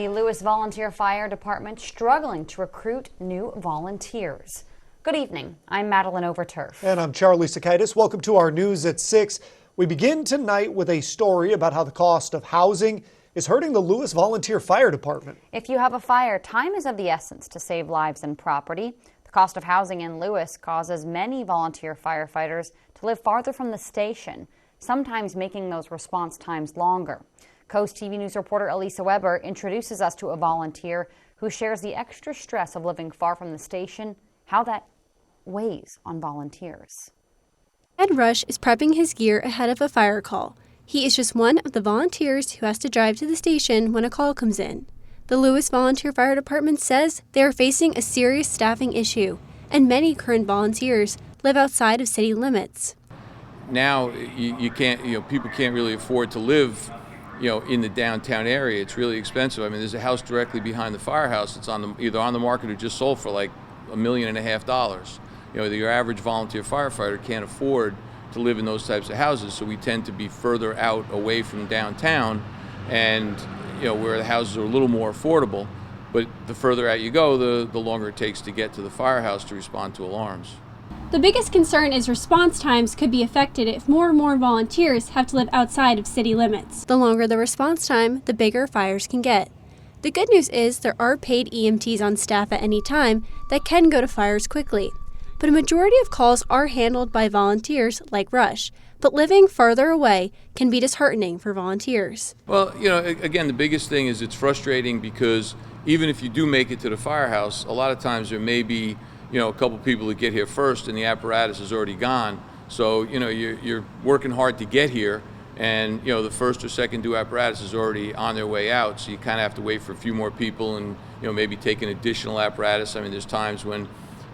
The Lewes Volunteer Fire Department struggling to recruit new volunteers. Good evening. I'm Madeline Overturf. And I'm Charlie Sakaitis. Welcome to our news at 6. We begin tonight with a story about how the cost of housing is hurting the Lewes Volunteer Fire Department. If you have a fire, time is of the essence to save lives and property. The cost of housing in Lewes causes many volunteer firefighters to live farther from the station, sometimes making those response times longer. Coast TV News reporter Elisa Weber introduces us to a volunteer who shares the extra stress of living far from the station, how that weighs on volunteers. Ed Rush is prepping his gear ahead of a fire call. He is just one of the volunteers who has to drive to the station when a call comes in. The Lewes Volunteer Fire Department says they are facing a serious staffing issue, and many current volunteers live outside of city limits. Now you can't, people can't really afford to live, in the downtown area. It's really expensive. I mean, there's a house directly behind the firehouse that's either on the market or just sold for like $1.5 million. Your average volunteer firefighter can't afford to live in those types of houses, so we tend to be further out away from downtown, and where the houses are a little more affordable. But the further out you go, the longer it takes to get to the firehouse to respond to alarms. The biggest concern is response times could be affected if more and more volunteers have to live outside of city limits. The longer the response time, the bigger fires can get. The good news is there are paid EMTs on staff at any time that can go to fires quickly. But a majority of calls are handled by volunteers like Rush. But living farther away can be disheartening for volunteers. Well, again, the biggest thing is it's frustrating because even if you do make it to the firehouse, a lot of times there may be a couple people that get here first and the apparatus is already gone. So, you're working hard to get here, and, the first or second due apparatus is already on their way out. So you kind of have to wait for a few more people and, maybe take an additional apparatus. I mean, there's times when,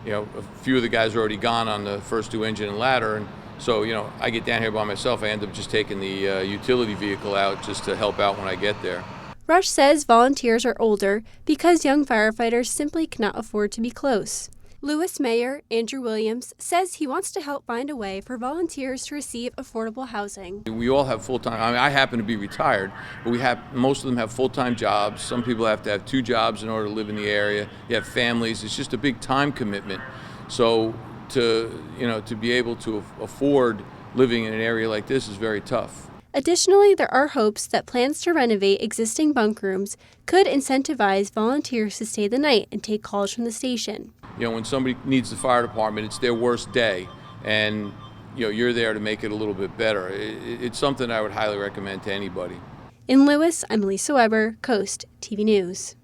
a few of the guys are already gone on the first due engine and ladder. And so, I get down here by myself. I end up just taking the utility vehicle out just to help out when I get there. Rush says volunteers are older because young firefighters simply cannot afford to be close. Lewes Mayor Andrew Williams says he wants to help find a way for volunteers to receive affordable housing. We all have full-time, I happen to be retired, but most of them have full-time jobs. Some people have to have 2 jobs in order to live in the area. You have families. It's just a big time commitment. So to be able to afford living in an area like this is very tough. Additionally, there are hopes that plans to renovate existing bunk rooms could incentivize volunteers to stay the night and take calls from the station. When somebody needs the fire department, it's their worst day, and you're there to make it a little bit better. It's something I would highly recommend to anybody. In Lewes, I'm Elisa Weber, Coast TV News.